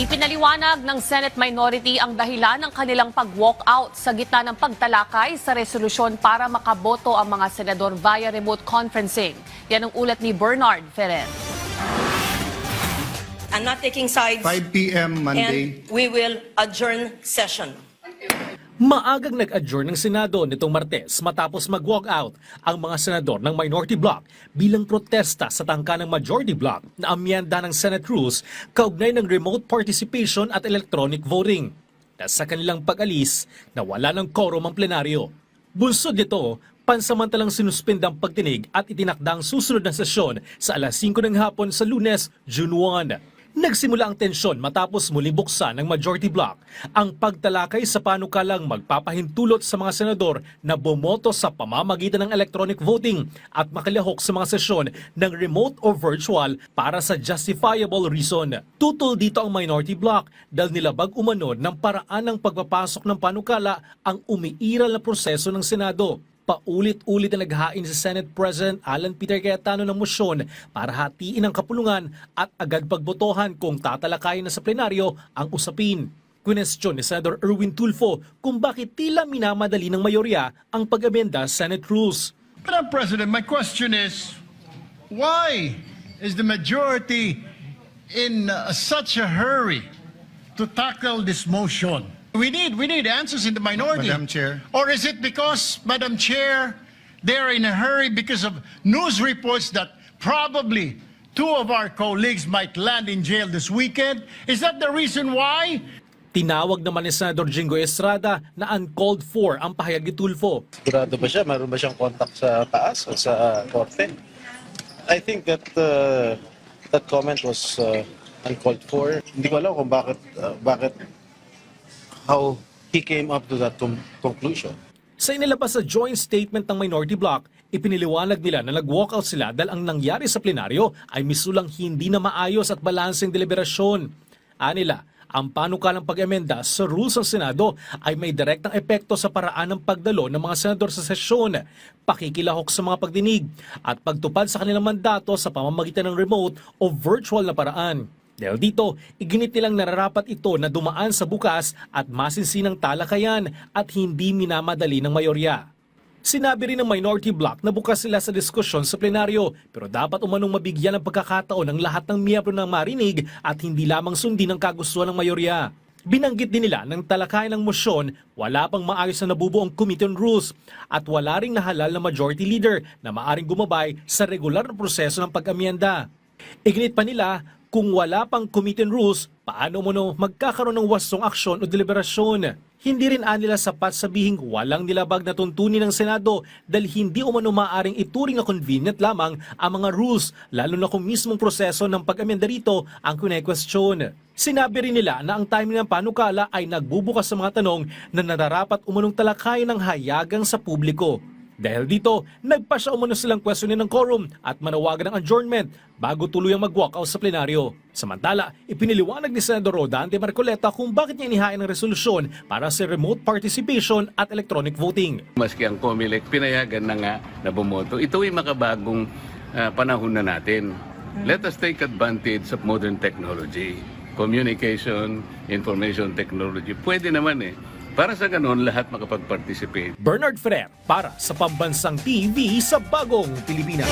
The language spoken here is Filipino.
Ipinaliwanag ng Senate minority ang dahilan ng kanilang pag-walkout sa gitna ng pagtalakay sa resolusyon para makaboto ang mga senador via remote conferencing. Yan ang ulat ni Bernard Ferrer. I'm not taking sides. 5 p.m. Monday. And we will adjourn session. Maagang nag-adjourn ng Senado nitong Martes matapos mag-walkout ang mga senador ng minority bloc bilang protesta sa tangka ng majority bloc na amyenda ng Senate rules kaugnay ng remote participation at electronic voting. Na sa kanilang pag-alis na wala ng quorum ang plenaryo. Bunsod nito, pansamantalang sinuspend ang pagtinig at itinakda ang susunod na sesyon sa alas 5 ng hapon sa Lunes, June 1. Nagsimula ang tensyon matapos muli buksan ng majority bloc ang pagtalakay sa panukalang magpapahintulot sa mga senador na bumoto sa pamamagitan ng electronic voting at makalahok sa mga sesyon ng remote o virtual para sa justifiable reason. Tutol dito ang minority bloc dahil nilabag umano ng paraan ng pagpapasok ng panukala ang umiiral na proseso ng Senado. Paulit-ulit na naghain si Senate President Alan Peter Cayetano ng mosyon para hatiin ang kapulungan at agad pagbotohan kung tatalakayin na sa plenaryo ang usapin. Kwestiyon ni Senator Erwin Tulfo kung bakit tila minamadali ng mayorya ang pag-amenda sa Senate rules. Madam President, my question is, why is the majority in such a hurry to tackle this motion? We need answers in the minority. Madam Chair. Or is it because, Madam Chair, they're in a hurry because of news reports that probably two of our colleagues might land in jail this weekend? Is that the reason why? Tinawag naman ni Senador Jingo Estrada na uncalled for ang pahayag ni Tulfo. Sigurado ba siya? Meron ba siyang contact sa taas o sa korte? I think that that comment was uncalled for. Hindi ko alam kung bakit how he came up to that conclusion. Sa inilabas sa joint statement ng minority bloc, ipiniliwanag nila na nag-walkout sila dahil ang nangyari sa plenaryo ay misulang hindi na maayos at balanseng deliberasyon. Anila, ang panukalang pag-amenda sa rules ng Senado ay may direktang epekto sa paraan ng pagdalo ng mga senador sa sesyon, pakikilahok sa mga pagdinig, at pagtupad sa kanilang mandato sa pamamagitan ng remote o virtual na paraan. Dahil dito, iginit nilang nararapat ito na dumaan sa bukas at masinsinang talakayan at hindi minamadali ng mayorya. Sinabi rin ng minority bloc na bukas sila sa diskusyon sa plenaryo pero dapat umanong mabigyan ng pagkakataon ng lahat ng miyembro ng marinig at hindi lamang sundin ang kagustuhan ng mayorya. Binanggit din nila ng talakayan ng mosyon, wala pang maayos na nabubuong Committee on Rules at wala ring nahalal na majority leader na maaring gumabay sa regular na proseso ng pag-amyenda. Iginit pa nila, kung wala pang Committee on Rules, paano magkakaroon ng wastong aksyon o deliberasyon? Hindi rin anila sapat sabihing walang nilabag na tuntunin ng Senado dahil hindi umano maaring ituring na convenient lamang ang mga rules, lalo na kung mismong proseso ng pag-amenda rito ang kine-question. Sinabi rin nila na ang timing ng panukala ay nagbubukas sa mga tanong na nararapat umanong talakayin ng hayagang sa publiko. Dahil dito, nagpasya umano silang questionin ng quorum at manawagan ng adjournment bago tuluyang mag-walkout sa plenaryo. Samantala, ipiniliwanag ni Senador Rodante Marcoleta kung bakit niya inihain ang resolusyon para sa remote participation at electronic voting. Maski ang COMELEC, pinayagan na nga na bumoto. Ito ay makabagong panahon na natin. Let us take advantage of modern technology. Communication, information technology. Pwede naman para sa ganon, lahat makapag-participate. Bernard Ferrer para sa Pambansang TV sa Bagong Pilipinas.